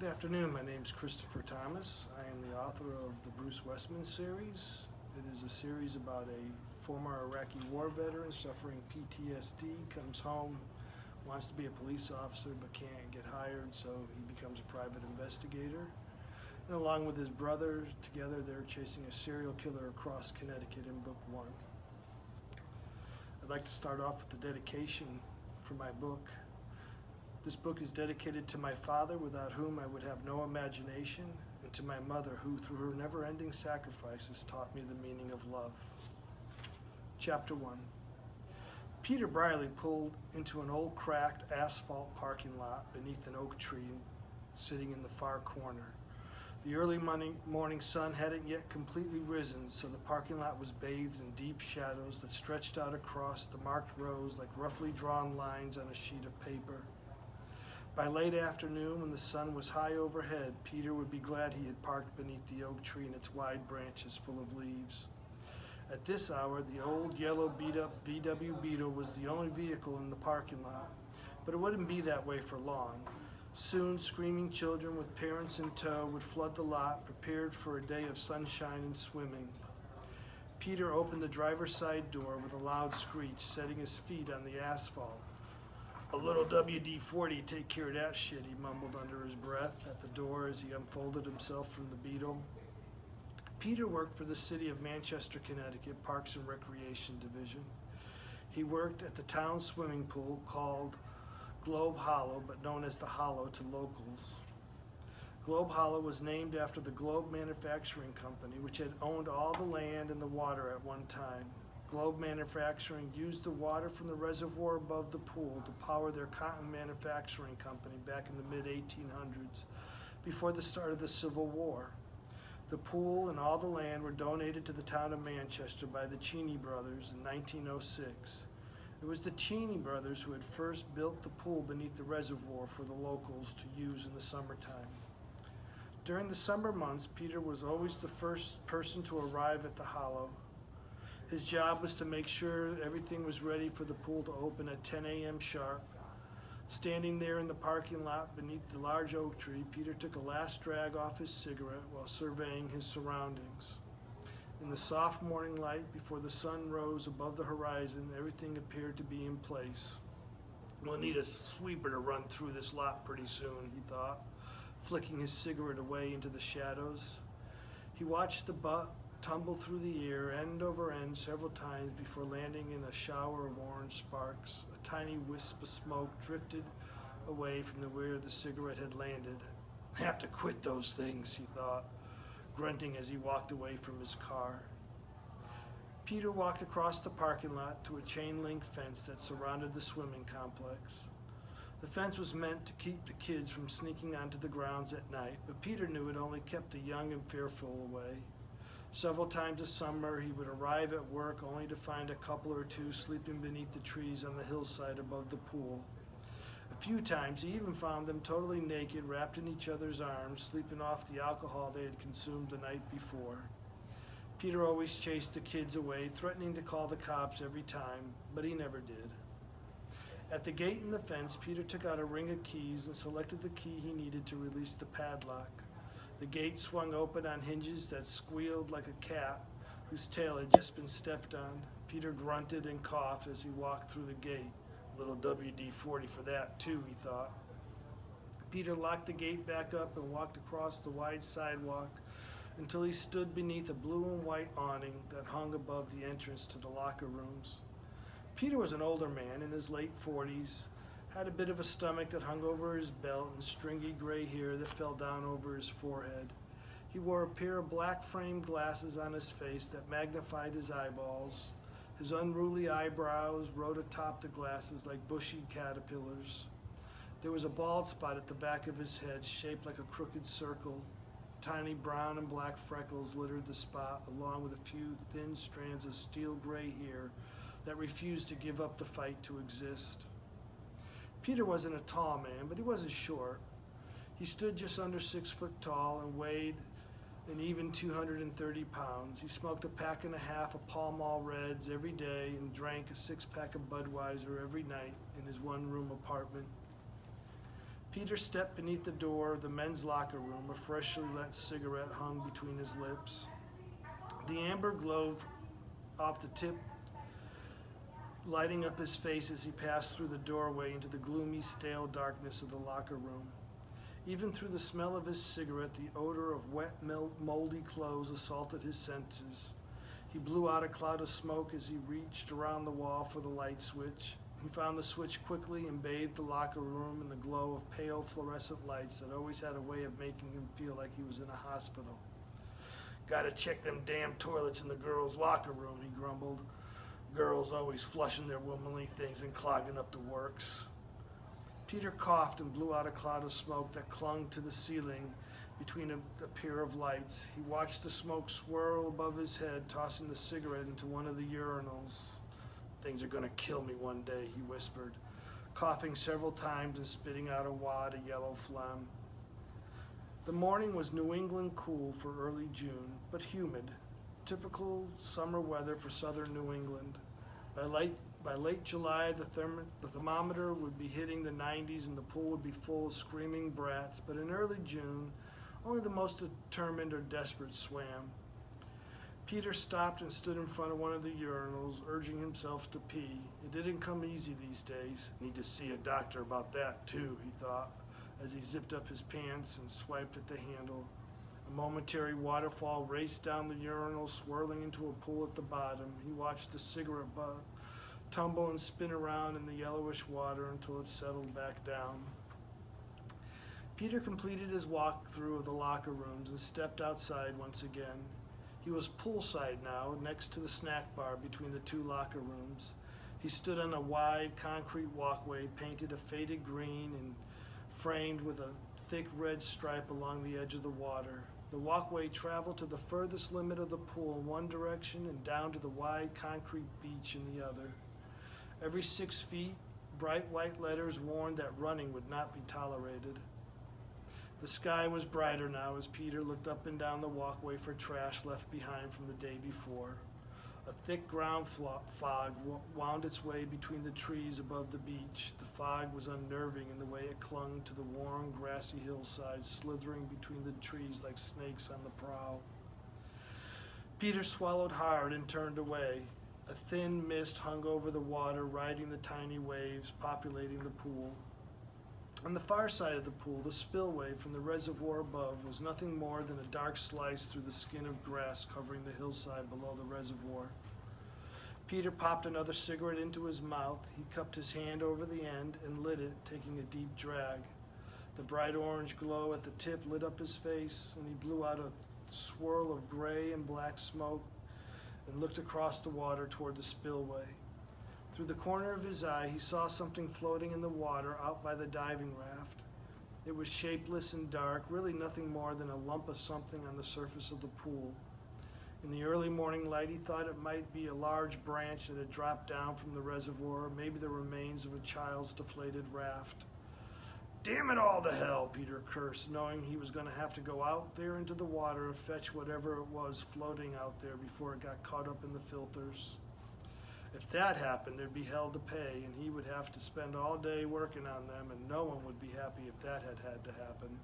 Good afternoon. My name is Christopher Thomas. I am the author of the Bruce Westman series. It is a series about a former Iraqi war veteran suffering PTSD, comes home, wants to be a police officer but can't get hired, so he becomes a private investigator. And along with his brother, together they're chasing a serial killer across Connecticut in book one. I'd like to start off with the dedication for my book. This book is dedicated to my father, without whom I would have no imagination, and to my mother, who through her never-ending sacrifices taught me the meaning of love. Chapter 1. Peter Briley pulled into an old cracked asphalt parking lot beneath an oak tree sitting in the far corner. The early morning sun hadn't yet completely risen, so the parking lot was bathed in deep shadows that stretched out across the marked rows like roughly drawn lines on a sheet of paper. By late afternoon, when the sun was high overhead, Peter would be glad he had parked beneath the oak tree and its wide branches full of leaves. At this hour, the old yellow beat-up VW Beetle was the only vehicle in the parking lot, but it wouldn't be that way for long. Soon, screaming children with parents in tow would flood the lot, prepared for a day of sunshine and swimming. Peter opened the driver's side door with a loud screech, setting his feet on the asphalt. "A little WD-40 take care of that shit," he mumbled under his breath at the door as he unfolded himself from the Beetle. Peter worked for the City of Manchester, Connecticut Parks and Recreation Division. He worked at the town swimming pool called Globe Hollow, but known as the Hollow to locals. Globe Hollow was named after the Globe Manufacturing Company, which had owned all the land and the water at one time. Globe Manufacturing used the water from the reservoir above the pool to power their cotton manufacturing company back in the mid-1800s, before the start of the Civil War. The pool and all the land were donated to the town of Manchester by the Cheney brothers in 1906. It was the Cheney brothers who had first built the pool beneath the reservoir for the locals to use in the summertime. During the summer months, Peter was always the first person to arrive at the Hollow. His job was to make sure everything was ready for the pool to open at 10 a.m. sharp. Standing there in the parking lot beneath the large oak tree, Peter took a last drag off his cigarette while surveying his surroundings. In the soft morning light, before the sun rose above the horizon, everything appeared to be in place. "We'll need a sweeper to run through this lot pretty soon," he thought, flicking his cigarette away into the shadows. He watched the butt tumble through the air end over end several times before landing in a shower of orange sparks. A tiny wisp of smoke drifted away from where the cigarette had landed. "I have to quit those things," he thought, grunting as he walked away from his car. Peter walked across the parking lot to a chain-link fence that surrounded the swimming complex. The fence was meant to keep the kids from sneaking onto the grounds at night, but Peter knew it only kept the young and fearful away. Several times a summer, he would arrive at work only to find a couple or two sleeping beneath the trees on the hillside above the pool. A few times he even found them totally naked, wrapped in each other's arms, sleeping off the alcohol they had consumed the night before. Peter always chased the kids away, threatening to call the cops every time, but he never did. At the gate in the fence, Peter took out a ring of keys and selected the key he needed to release the padlock. The gate swung open on hinges that squealed like a cat whose tail had just been stepped on. Peter grunted and coughed as he walked through the gate. "A little WD-40 for that, too," he thought. Peter locked the gate back up and walked across the wide sidewalk until he stood beneath a blue and white awning that hung above the entrance to the locker rooms. Peter was an older man in his late 40s, had a bit of a stomach that hung over his belt and stringy gray hair that fell down over his forehead. He wore a pair of black framed glasses on his face that magnified his eyeballs. His unruly eyebrows rode atop the glasses like bushy caterpillars. There was a bald spot at the back of his head shaped like a crooked circle. Tiny brown and black freckles littered the spot, along with a few thin strands of steel gray hair that refused to give up the fight to exist. Peter wasn't a tall man, but he wasn't short. He stood just under 6 foot tall and weighed an even 230 pounds. He smoked a pack and a half of Pall Mall Reds every day and drank a 6-pack of Budweiser every night in his one-room apartment. Peter stepped beneath the door of the men's locker room. A freshly lit cigarette hung between his lips. The amber glowed off the tip, lighting up his face as he passed through the doorway into the gloomy, stale darkness of the locker room. Even through the smell of his cigarette, the odor of wet, moldy clothes assaulted his senses. He blew out a cloud of smoke as he reached around the wall for the light switch. He found the switch quickly and bathed the locker room in the glow of pale fluorescent lights that always had a way of making him feel like he was in a hospital. "Gotta check them damn toilets in the girls' locker room," he grumbled. "Girls always flushing their womanly things and clogging up the works." Peter coughed and blew out a cloud of smoke that clung to the ceiling between a pair of lights. He watched the smoke swirl above his head, tossing the cigarette into one of the urinals. "Things are gonna kill me one day," he whispered, coughing several times and spitting out a wad of yellow phlegm. The morning was New England cool for early June, but humid, typical summer weather for southern New England. By late July, the thermometer would be hitting the 90s and the pool would be full of screaming brats, but in early June, only the most determined or desperate swam. Peter stopped and stood in front of one of the urinals, urging himself to pee. It didn't come easy these days. "Need to see a doctor about that, too," he thought, as he zipped up his pants and swiped at the handle. A momentary waterfall raced down the urinal, swirling into a pool at the bottom. He watched the cigarette butt tumble and spin around in the yellowish water until it settled back down. Peter completed his walkthrough of the locker rooms and stepped outside once again. He was poolside now, next to the snack bar between the two locker rooms. He stood on a wide concrete walkway painted a faded green and framed with a thick red stripe along the edge of the water. The walkway traveled to the furthest limit of the pool in one direction and down to the wide concrete beach in the other. Every 6 feet, bright white letters warned that running would not be tolerated. The sky was brighter now as Peter looked up and down the walkway for trash left behind from the day before. A thick ground fog wound its way between the trees above the beach. The fog was unnerving in the way it clung to the warm, grassy hillsides, slithering between the trees like snakes on the prowl. Peter swallowed hard and turned away. A thin mist hung over the water, riding the tiny waves populating the pool. On the far side of the pool, the spillway from the reservoir above was nothing more than a dark slice through the skin of grass covering the hillside below the reservoir. Peter popped another cigarette into his mouth. He cupped his hand over the end and lit it, taking a deep drag. The bright orange glow at the tip lit up his face, and he blew out a swirl of gray and black smoke and looked across the water toward the spillway. Through the corner of his eye, he saw something floating in the water out by the diving raft. It was shapeless and dark, really nothing more than a lump of something on the surface of the pool. In the early morning light, he thought it might be a large branch that had dropped down from the reservoir, maybe the remains of a child's deflated raft. "Damn it all to hell," Peter cursed, knowing he was going to have to go out there into the water and fetch whatever it was floating out there before it got caught up in the filters. If that happened, there'd be hell to pay, and he would have to spend all day working on them, and no one would be happy if that had to happen.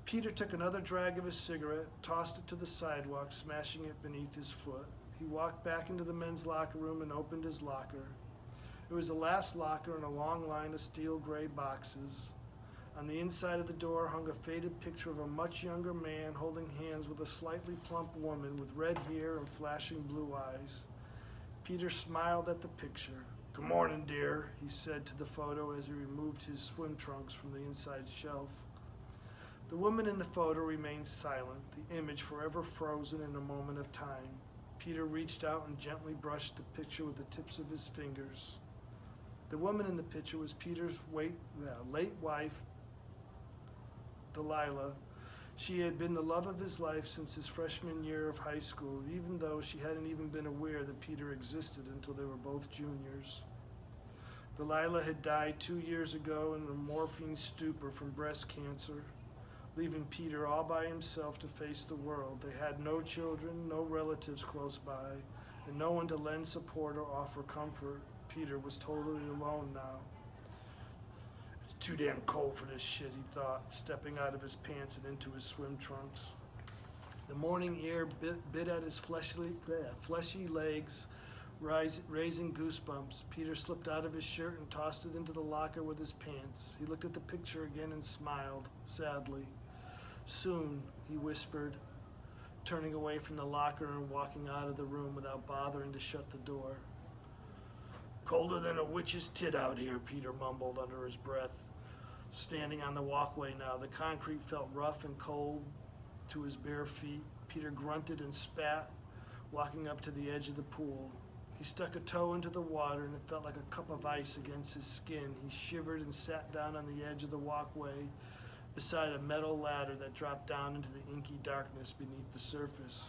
Peter took another drag of his cigarette, tossed it to the sidewalk, smashing it beneath his foot. He walked back into the men's locker room and opened his locker. It was the last locker in a long line of steel gray boxes. On the inside of the door hung a faded picture of a much younger man holding hands with a slightly plump woman with red hair and flashing blue eyes. Peter smiled at the picture. "Good morning, dear," he said to the photo as he removed his swim trunks from the inside shelf. The woman in the photo remained silent, the image forever frozen in a moment of time. Peter reached out and gently brushed the picture with the tips of his fingers. The woman in the picture was Peter's late wife, Delilah. She had been the love of his life since his freshman year of high school, even though she hadn't even been aware that Peter existed until they were both juniors. Delilah had died 2 years ago in a morphine stupor from breast cancer, leaving Peter all by himself to face the world. They had no children, no relatives close by, and no one to lend support or offer comfort. Peter was totally alone now. Too damn cold for this shit, he thought, stepping out of his pants and into his swim trunks. The morning air bit at his fleshy legs, raising goosebumps. Peter slipped out of his shirt and tossed it into the locker with his pants. He looked at the picture again and smiled, sadly. Soon, he whispered, turning away from the locker and walking out of the room without bothering to shut the door. Colder than a witch's tit out here, Peter mumbled under his breath. Standing on the walkway now, the concrete felt rough and cold to his bare feet. Peter grunted and spat, walking up to the edge of the pool. He stuck a toe into the water and it felt like a cup of ice against his skin. He shivered and sat down on the edge of the walkway beside a metal ladder that dropped down into the inky darkness beneath the surface.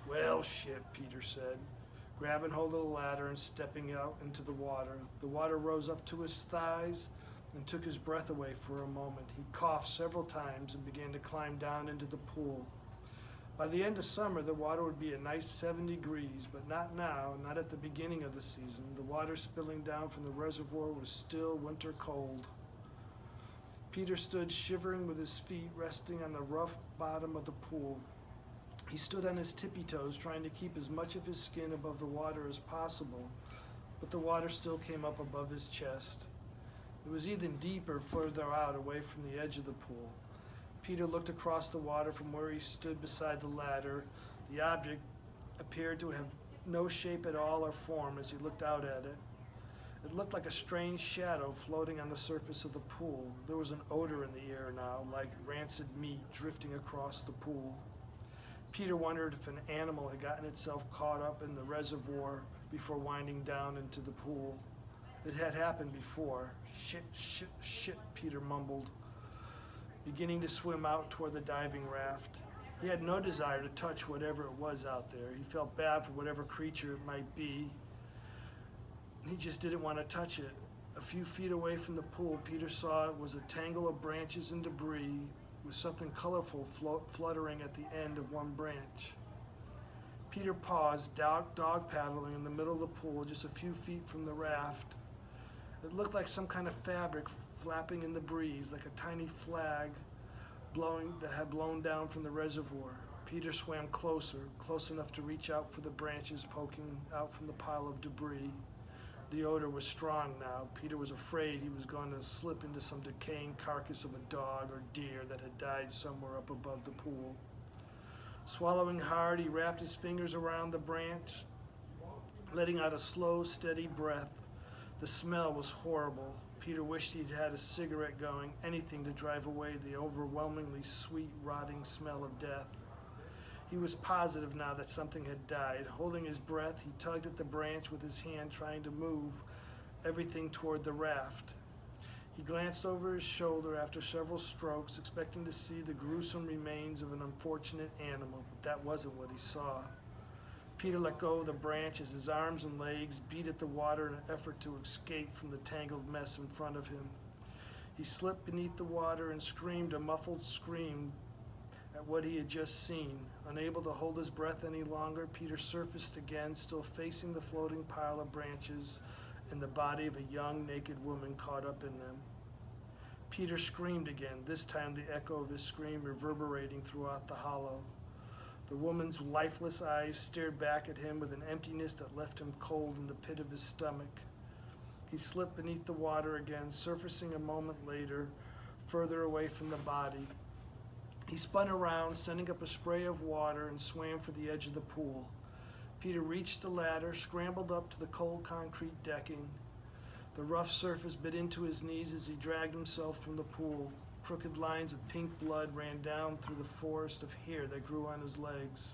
Well, shit, Peter said, grabbing hold of the ladder and stepping out into the water. The water rose up to his thighs and took his breath away for a moment. He coughed several times and began to climb down into the pool. By the end of summer, the water would be a nice 7 degrees, but not now, not at the beginning of the season. The water spilling down from the reservoir was still winter cold. Peter stood shivering with his feet resting on the rough bottom of the pool. He stood on his tippy toes, trying to keep as much of his skin above the water as possible, but the water still came up above his chest. It was even deeper further out away from the edge of the pool. Peter looked across the water from where he stood beside the ladder. The object appeared to have no shape at all or form as he looked out at it. It looked like a strange shadow floating on the surface of the pool. There was an odor in the air now, like rancid meat drifting across the pool. Peter wondered if an animal had gotten itself caught up in the reservoir before winding down into the pool. It had happened before. Shit, shit, shit, Peter mumbled, beginning to swim out toward the diving raft. He had no desire to touch whatever it was out there. He felt bad for whatever creature it might be. He just didn't want to touch it. A few feet away from the pool, Peter saw it was a tangle of branches and debris with something colorful fluttering at the end of one branch. Peter paused, dog paddling in the middle of the pool just a few feet from the raft. It looked like some kind of fabric flapping in the breeze, like a tiny flag that had blown down from the reservoir. Peter swam closer, close enough to reach out for the branches poking out from the pile of debris. The odor was strong now. Peter was afraid he was going to slip into some decaying carcass of a dog or deer that had died somewhere up above the pool. Swallowing hard, he wrapped his fingers around the branch, letting out a slow, steady breath. The smell was horrible. Peter wished he'd had a cigarette going, anything to drive away the overwhelmingly sweet, rotting smell of death. He was positive now that something had died. Holding his breath, he tugged at the branch with his hand, trying to move everything toward the raft. He glanced over his shoulder after several strokes, expecting to see the gruesome remains of an unfortunate animal, but that wasn't what he saw. Peter let go of the branch as his arms and legs beat at the water in an effort to escape from the tangled mess in front of him. He slipped beneath the water and screamed a muffled scream at what he had just seen. Unable to hold his breath any longer, Peter surfaced again, still facing the floating pile of branches and the body of a young, naked woman caught up in them. Peter screamed again, this time the echo of his scream reverberating throughout the hollow. The woman's lifeless eyes stared back at him with an emptiness that left him cold in the pit of his stomach. He slipped beneath the water again, surfacing a moment later, further away from the body. He spun around, sending up a spray of water, and swam for the edge of the pool. Peter reached the ladder, scrambled up to the cold concrete decking. The rough surface bit into his knees as he dragged himself from the pool. Crooked lines of pink blood ran down through the forest of hair that grew on his legs.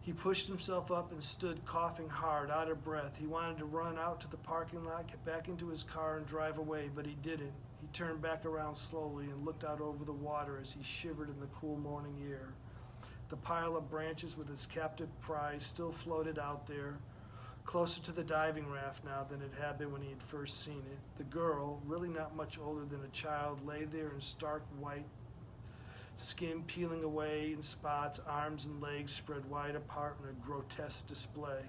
He pushed himself up and stood coughing hard, out of breath. He wanted to run out to the parking lot, get back into his car and drive away, but he didn't. He turned back around slowly and looked out over the water as he shivered in the cool morning air. The pile of branches with its captive prize still floated out there, closer to the diving raft now than it had been when he had first seen it. The girl, really not much older than a child, lay there in stark white, skin peeling away in spots, arms and legs spread wide apart in a grotesque display.